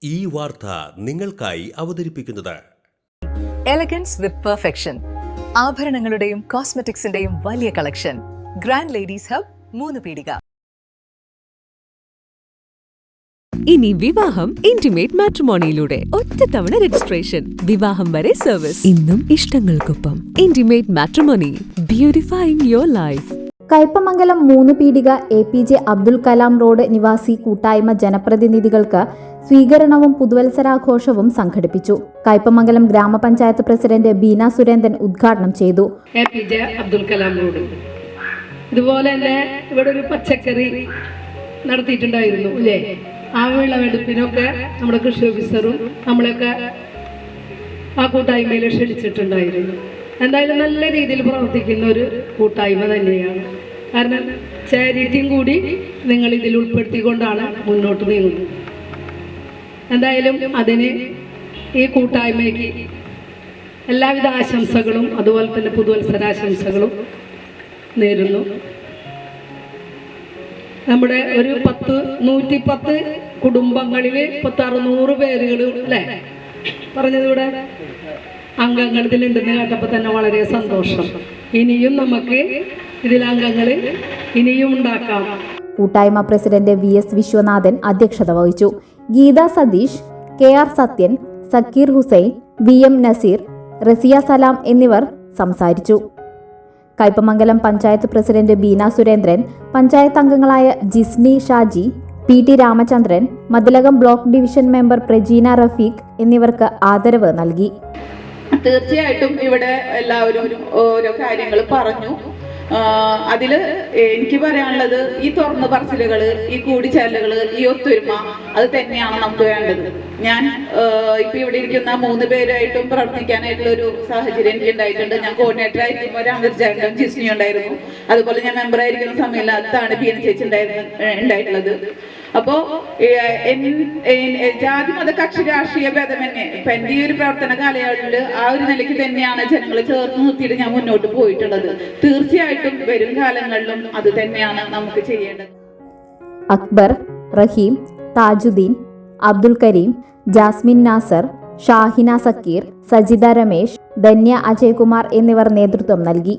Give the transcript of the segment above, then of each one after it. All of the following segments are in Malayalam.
ഈ വാർത്ത നിങ്ങൾക്കായി അവതരിപ്പിക്കുന്നത് എലഗൻസ് വിത്ത് പെർഫെക്ഷൻ, ആഭരണങ്ങളുടെയും കോസ്മെറ്റിക്സിന്റെയും വലിയ കളക്ഷൻ. ഗ്രാൻഡ് ലേഡീസ് ഹബ്, 3 പീടിക. ഇനി വിവാഹം ഇന്റിമേറ്റ് മാട്രിമോണിയിലൂടെ ഒറ്റത്തവണ രജിസ്ട്രേഷൻ, വിവാഹം വരെ സർവീസ്. ഇന്നും ഇഷ്ടങ്ങൾക്കൊപ്പം intimate matrimony, beautifying your life. Kaipamangalam 3 പീടിക APJ അബ്ദുൽ കലാം റോഡ് നിവാസി കൂട്ടായ്മ ജനപ്രതിനിധികൾക്ക് സ്വീകരണവും പുതുവത്സരാഘോഷവും സംഘടിപ്പിച്ചു. കയ്പമംഗലം ഗ്രാമപഞ്ചായത്ത് പ്രസിഡന്റ് ബീന സുരേന്ദ്രൻ ഉദ്ഘാടനം ചെയ്തു. APJ അബ്ദുൽ കലാം റോഡ് ഇതുപോലെ തന്നെ ഇവിടെ ഒരു പച്ചക്കറി നടത്തിയിട്ടുണ്ടായിരുന്നു അല്ലേ? ആ വിളവെടുപ്പിനൊക്കെ നമ്മുടെ കൃഷി ഓഫീസറും നമ്മളൊക്കെ ആ കൂട്ടായ്മയിൽ ക്ഷണിച്ചിട്ടുണ്ടായിരുന്നു. എന്തായാലും നല്ല രീതിയിൽ പ്രവർത്തിക്കുന്ന ഒരു കൂട്ടായ്മ തന്നെയാണ്. കാരണം ചാരിറ്റിയും കൂടി നിങ്ങൾ ഇതിൽ ഉൾപ്പെടുത്തിക്കൊണ്ടാണ് മുന്നോട്ട് നീങ്ങുന്നത്. എന്തായാലും അതിന് ഈ കൂട്ടായ്മയ്ക്ക് എല്ലാവിധ ആശംസകളും അതുപോലെ തന്നെ പുതുവത്സരാശംസകളും നേരുന്നു. നമ്മുടെ ഒരു 110 കുടുംബങ്ങളിൽ 600 പേരുകൾ അല്ലേ പറഞ്ഞതിവിടെ അംഗങ്ങൾ ഇതിലുണ്ടെന്ന് കേട്ടപ്പോൾ തന്നെ വളരെ സന്തോഷം. ഇനിയും നമുക്ക് ഇതിൽ അംഗങ്ങൾ ഇനിയും ഉണ്ടാക്കാം. കൂട്ടായ്മ പ്രസിഡന്റ് VS വിശ്വനാഥൻ അധ്യക്ഷത വഹിച്ചു. ഗീത സതീഷ്, KR സത്യൻ, സക്കീർ ഹുസൈൻ, VM നസീർ, റസിയ സലാം എന്നിവർ സംസാരിച്ചു. കയ്പമംഗലം പഞ്ചായത്ത് പ്രസിഡന്റ് ബീന സുരേന്ദ്രൻ, പഞ്ചായത്ത് അംഗങ്ങളായ Jisni Shaji, PT Ramachandran, Mathilakam block division member Prajeena Rafeeq എന്നിവർക്ക് ആദരവ് നൽകി. തീർച്ചയായിട്ടും ഇവിടെ എല്ലാവരും ഓരോ കാര്യങ്ങൾ പറഞ്ഞു. അതില് എനിക്ക് പറയാനുള്ളത് ഈ തുറന്നു പറച്ചിലുകള്, ഈ കൂടിച്ചേരലുകള്, ഈ ഒത്തൊരുമ അത് തന്നെയാണ് നമുക്ക് വേണ്ടത്. ഞാൻ ഇപ്പൊ ഇവിടെ ഇരിക്കുന്ന 3 പേരായിട്ടും പ്രവർത്തിക്കാനായിട്ടുള്ള ഒരു സാഹചര്യം എനിക്ക് ഉണ്ടായിട്ടുണ്ട്. ഞാൻ കോർഡിനേറ്റർ ആയിരിക്കുമ്പോൾ രാമചന്ദ്രൻ ജിസ്നി ഉണ്ടായിരുന്നു. അതുപോലെ ഞാൻ മെമ്പർ ആയിരിക്കുന്ന സമയത്ത് അതാണ് ബീന ചേച്ചി ഉണ്ടായിട്ടുള്ളത്. അപ്പോ ജാതി മത കക്ഷി രാഷ്ട്രീയ ഭേദമന്യേ ഇപ്പൊ എന്റെ ഈ ഒരു പ്രവർത്തന കാലയളവില് ആ ഒരു നിലയ്ക്ക് തന്നെയാണ് ജനങ്ങളെ ചേർത്ത് നിർത്തിയിട്ട് ഞാൻ മുന്നോട്ട് പോയിട്ടുള്ളത്. തീർച്ചയായിട്ടും വരും കാലങ്ങളിലും അത് തന്നെയാണ് നമുക്ക് ചെയ്യേണ്ടത്. അക്ബർ, റഹീം, താജുദ്ദീൻ, അബ്ദുൽ കരീം, ജാസ്മിൻ നാസർ, ഷാഹിന സക്കീർ, സജിത രമേശ്, ധന്യ അജയ്കുമാർ എന്നിവർ നേതൃത്വം നൽകി.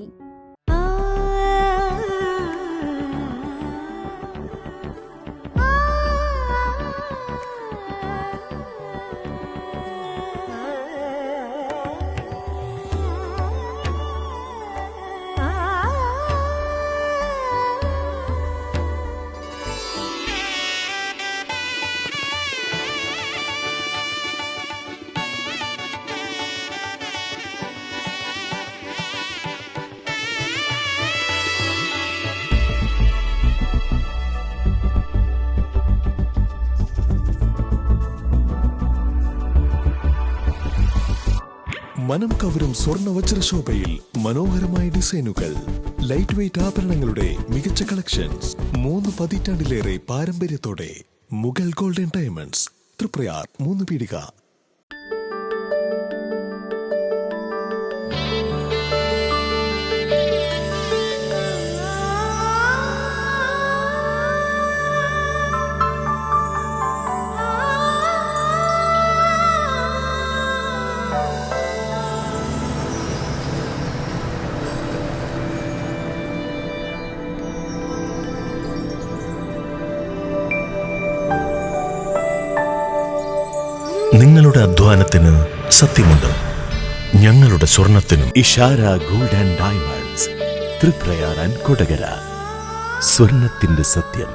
മനം കവരും സ്വർണ്ണ വജ്രശോഭയിൽ മനോഹരമായ ഡിസൈനുകൾ, ലൈറ്റ് വെയ്റ്റ് ആഭരണങ്ങളുടെ മികച്ച കളക്ഷൻസ്, 3 പതിറ്റാണ്ടിലേറെ പാരമ്പര്യത്തോടെ മുഗൾ ഗോൾഡൻ ഡയമണ്ട്സ്, തൃപ്രയാർ 3 പീടിക. നിങ്ങളുടെ അധ്വാനത്തിന് സത്യമുണ്ട്, ഞങ്ങളുടെ സ്വർണത്തിനും. Ishara gold and diamonds, Triprayar and Kodakara. സ്വർണത്തിന്റെ സത്യം.